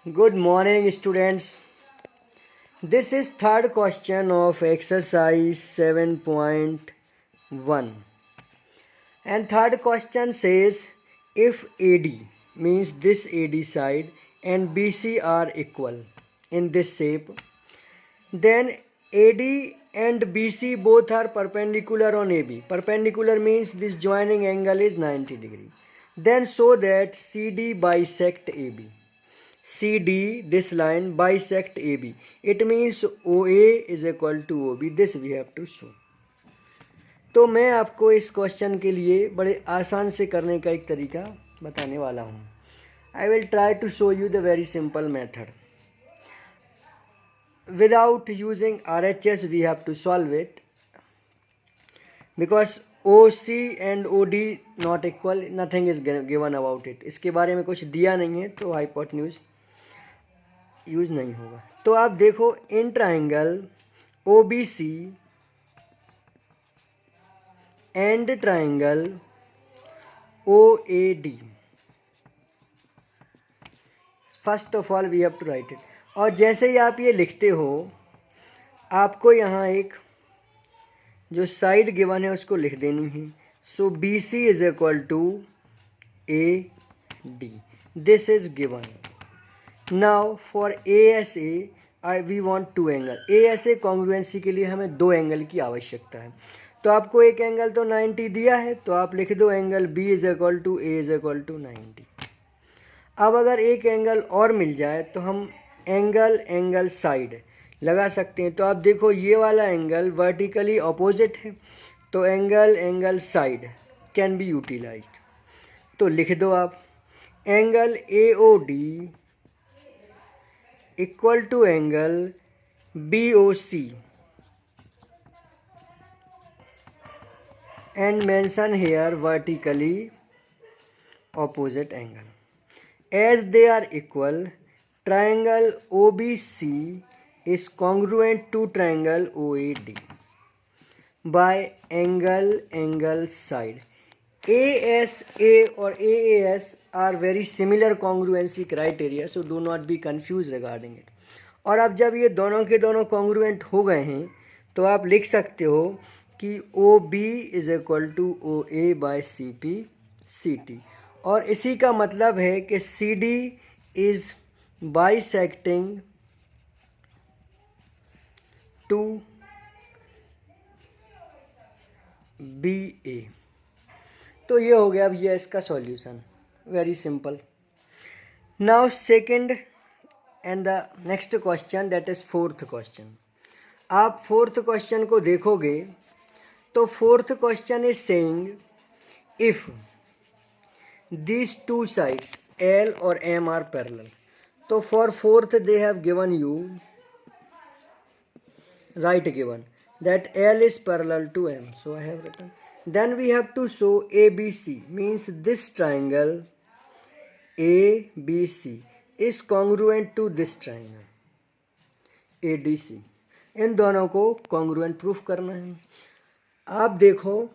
Good morning, students. This is third question of exercise 7.1. And third question says, if AD means this AD side and BC are equal in this shape, then AD and BC both are perpendicular on AB. Perpendicular means this joining angle is 90 degree. Then show that CD bisect AB. CD, this line bisect AB. It means OA is equal to OB. This we have to show. तो मैं आपको इस question के लिए बड़े आसान से करने का एक तरीका बताने वाला हूँ. I will try to show you the very simple method. Without using RHS we have to solve it because OC and OD not equal, nothing is given about it. इसके बारे में कुछ दिया नहीं है तो हाइपोटेन्यूज यूज नहीं होगा. तो आप देखो in triangle OBC and triangle OAD, first of all we have to write it. और जैसे ही आप ये लिखते हो आपको यहाँ एक जो साइड गिवन है उसको लिख देनी है. So BC is equal to AD. This is given. Now for ASA we want to angle. ASA congruency के लिए हमें दो एंगल की आवश्यकता है. तो आपको एक एंगल तो 90 दिया है तो आप लिख दो angle B is equal to A is equal to 90. अब अगर एक एंगल और मिल जाए तो हम एंगल साइड लगा सकते हैं. तो आप देखो ये वाला एंगल वर्टिकली ऑपोजिट है तो angle side can be utilised. तो लिख दो आप angle AOD equal to angle BOC and mention here vertically opposite angle. As they are equal, triangle OBC is congruent to triangle OAD by angle side. ASA or AAS are very similar congruency criteria, so do not be confused regarding it. और अब जब ये दोनों के दोनों congruent हो गए हैं तो आप लिख सकते हो कि OB is equal to OA by CP CT. और इसी का मतलब है कि CD is bisecting to BA. तो ये हो गया. अब ये इसका solution very simple. Now second and the next question that is fourth question. आप फोर्थ क्वेश्चन को देखोगे तो fourth question is saying if these two sides L और M are parallel. तो for fourth they have given you right given that L is parallel to M. So I have written. Then we have to show ABC means this triangle ABC is congruent to this triangle ADC. इन दोनों को congruent proof करना है. आप देखो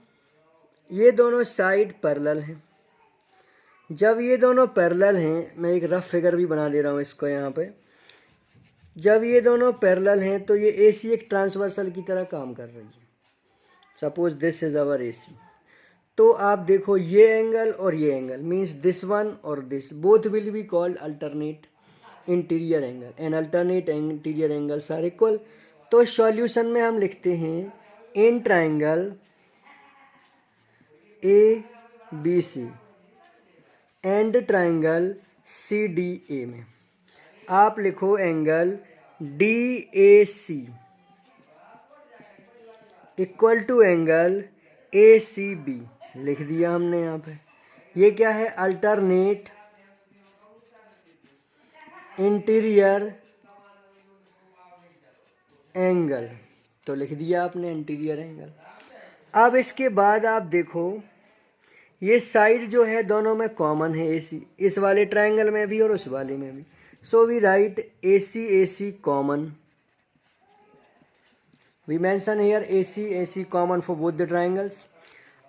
ये दोनों side parallel हैं. जब ये दोनों पैरेलल हैं, मैं एक रफ फिगर भी बना दे रहा हूँ इसको यहाँ पे. जब ये दोनों पैरेलल हैं तो ये AC एक ट्रांसवर्सल की तरह काम कर रही है. Suppose this is our AC. तो आप देखो ये एंगल और ये एंगल मीन्स दिस वन और this both will be called alternate interior angle and alternate interior angles are equal. तो सॉल्यूशन में हम लिखते हैं in triangle ABC and triangle CDA में आप लिखो angle DAC equal to angle ACB. लिख दिया हमने यहाँ पे. ये क्या है? Alternate interior angle. तो लिख दिया आपने इंटीरियर एंगल. अब इसके बाद आप देखो ये साइड जो है दोनों में कॉमन है AC, इस वाले ट्रायंगल में भी और उस वाले में भी. So we write AC common. We mention here AC common for both the triangles.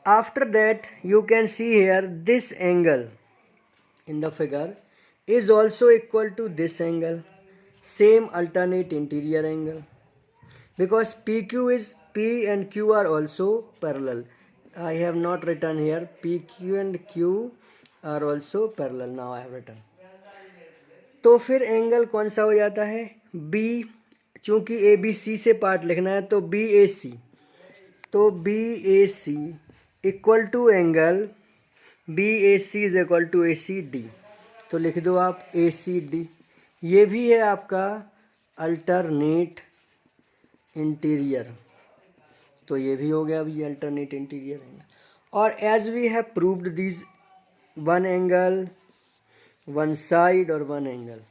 After that you can see here this angle in the figure is also equal to this angle, same alternate interior angle, because PQ is P and Q are also parallel. I have not written here. PQ and Q are also parallel. Now I have written. तो फिर angle कौन सा हो जाता है? B, चूंकि ABC से part लिखना है तो BAC, तो BAC equal to angle BAC is equal to ACD। तो लिख दो आप ACD। ये भी है आपका अल्टरनेट इंटीरियर, तो ये भी हो गया अभी अल्टरनेट इंटीरियर एंगल। और as we have proved this one angle, one side और one angle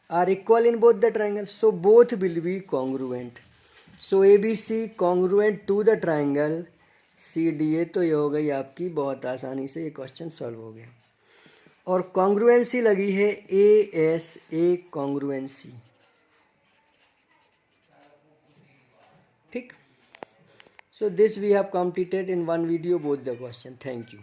are equal in both the triangle, so both will be congruent. So ABC congruent to the triangle CDA। तो ये हो गई आपकी, बहुत आसानी से ये क्वेश्चन सॉल्व हो गया। और कॉन्ग्रुएंसी लगी है ASA कॉन्ग्रुएंसी, ठीक। So this we have completed in one video both the question. Thank you.